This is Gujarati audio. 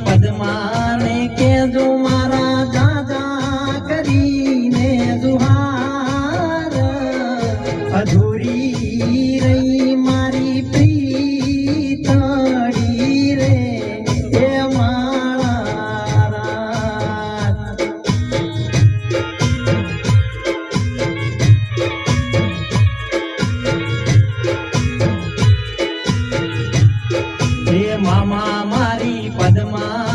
પદ્માને કેજો મારા જાજા કરીને જુહાર અધૂરી રહી મારી પ્રીતડી રે એ મારા રાત હે મામા મારી પદ્મા